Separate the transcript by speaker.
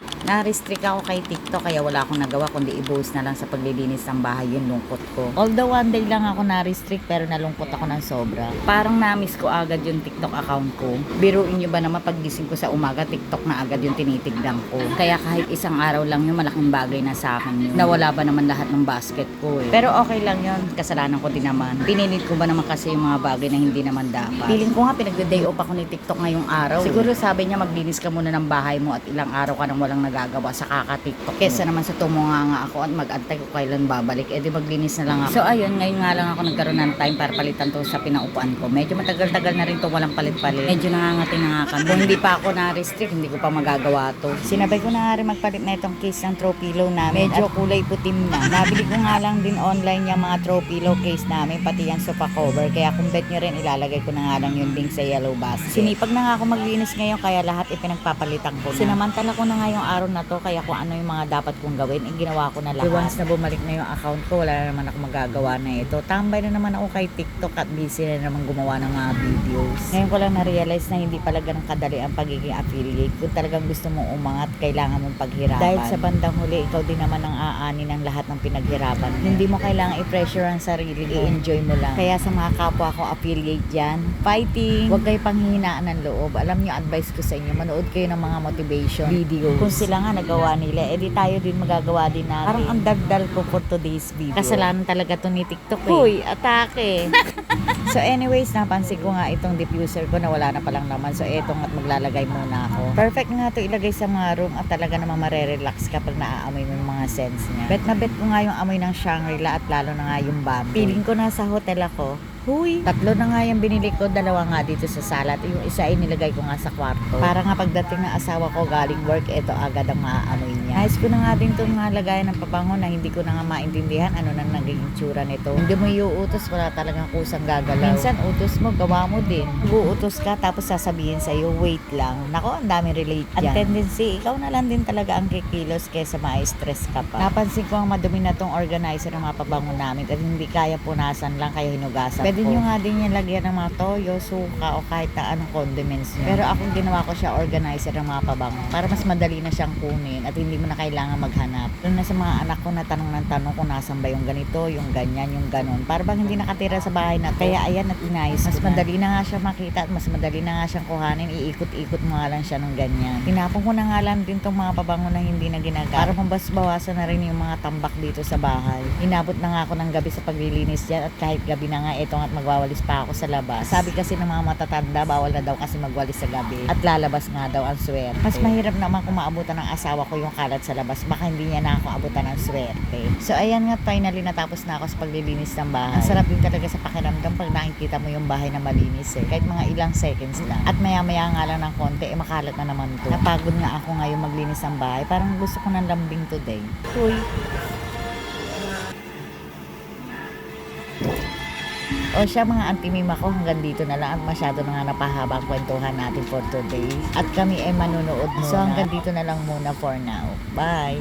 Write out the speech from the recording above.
Speaker 1: Na-restrict ako kay TikTok kaya wala akong nagawa kundi i-post na lang sa paglilinis ng bahay yung lungkot ko. Although one day lang ako na-restrict pero nalungkot ako ng sobra. Parang na-miss ko agad yung TikTok account ko. Biruin nyo ba naman paggising ko sa umaga, TikTok na agad yung tinitignan ko. Kaya kahit isang araw lang yung malaking bagay na sa akin yun. Nawala ba naman lahat ng basket ko eh. Pero okay lang yun, kasalanan ko din naman. Pinilit ko ba naman kasi yung mga bagay na hindi naman dapat. Feeling ko nga pinagde-day off ako ni TikTok ngayong araw. Siguro sabi niya maglinis ka muna ng bahay mo at ilang araw ka nang walang nagagawa sa kaka-TikTok. Kesa naman sa tumunga nga ako at mag-antay ko kailan babalik, edi maglinis na lang ako. So ayun, ngayon nga lang ako nagkaroon ng time para palitan to sa pinaupuan ko. Medyo matagal-tagal na rin to walang palit-palit. Medyo nangangating-nangakan. Kung hindi pa ako na-restrict, hindi ko pa magagawa to. Sinabay ko na nga rin magpalit na itong case ng throw pillow namin. Medyo kulay putim na. Nabili ko nga lang din online yung mga throw pillow case namin, pati yung sofa cover. Kaya kung bet nyo rin, ilalagay ko na nga lang yung link sa yellow basket. Sinipag na nga ako maglinis ngayon kaya lahat ipinagpapalitan ko na. Sinamantala ko na nga yung araw na to kaya kung ano yung mga dapat kong gawin, ginawa ko na lahat. Once na bumalik na yung account ko, wala na naman ako magagawa na ito. Tambay na naman ako kay TikTok at busy na naman gumawa ng mga videos. Ngayon ko lang na-realize na hindi pala ganun kadali ang pagiging affiliate. Kung talagang gusto mong umangat, kailangan mong paghirapan. Dahil sa bandang huli, ikaw din naman ang aani ng lahat ng pinaghirapan mo. Hindi mo kailangan i-pressure ang sarili mo. I-enjoy mo lang. Kaya sa mga kapwa ko affiliate dyan, fighting! Huwag kayo panghihinaan ng loob. Alam nyo, advice ko sa inyo, manood kayo ng mga motivation videos. Kung sila nga nagawa nila, edi tayo din magagawa din natin. Parang ang dagdal ko for today's video. Kasalanan talaga to ni TikTok eh. Uy, atake! So anyways, napansin ko nga itong diffuser ko na wala na palang naman. So etong at maglalagay muna ako. Perfect nga to ilagay sa mga room at talaga namang marerelax kapag naaamoy mo yung mga scents niya. Bet na bet ko nga yung amoy ng Shangri-La at lalo na nga yung bamboo. Feeling ko nasa hotel ako. Huy! 3 na nga yung binili ko, 2 nga dito sa sala at yung isa ay nilagay ko nga sa kwarto. Para nga pagdating ng asawa ko galing work, ito agad ang maaamoy niya. Ayos ko na nga din itong lagayan ng pabango na hindi ko na nga maintindihan ano na naging itsura nito. Hindi mo iuutos, wala talagang kusang gagalaw. Minsan utos mo, gawa mo din. Uutos ka tapos sasabihin sa'yo, wait lang. Nako, ang daming relate dyan. Ang tendency, ikaw na lang din talaga ang kikilos kesa ma-stress ka pa. Napansin ko ang madumi na tong organizer ng mga pabango namin at hindi kaya punasan lang kaya hinugasan. Pwede nyo nga din yung lagyan ng mga toyo, suka o kahit na anong condiments nyo. Pero ako ginawa ko siya organizer ng mga pabango para mas madali na siyang kunin at hindi mo na kailangan maghanap. Doon na sa mga anak ko na tanong ng tanong kung nasan ba yung ganito, yung ganyan, yung ganon. Para bang hindi nakatira sa bahay na to. Kaya ayan at inayos mas madali na nga siya makita at mas madali na nga siyang kuhanin. Iikot-ikot mo nga lang siya ng ganyan. Tinapon ko na nga lang din tong mga pabango na hindi na ginagamit para mabas-bawasan na rin yung mga tambak dito sa bahay. Inabot na nga ako ng gabi sa paglilinis dyan at kahit gabi na nga ito at magwawalis pa ako sa labas. Sabi kasi ng mga matatanda, bawal na daw kasi magwalis sa gabi at lalabas nga daw ang swerte. Mas mahirap naman kung maabutan ng asawa ko yung kalat sa labas, baka hindi niya na ako abutan ng swerte. So ayan nga, finally natapos na ako sa paglilinis ng bahay. Ang sarap din talaga sa pakiramdam pag nakikita mo yung bahay na malinis eh. Kahit mga ilang seconds lang. At maya-maya nga lang ng konti, makalat na naman to. Napagod nga ako ngayon maglinis ng bahay. Parang gusto ko ng lambing today. Uy! O siya mga antimima ko, hanggang dito na lang at masyado na nga napahaba ang kwentuhan natin for today. At kami ay manunood muna. So hanggang dito na lang muna for now. Bye!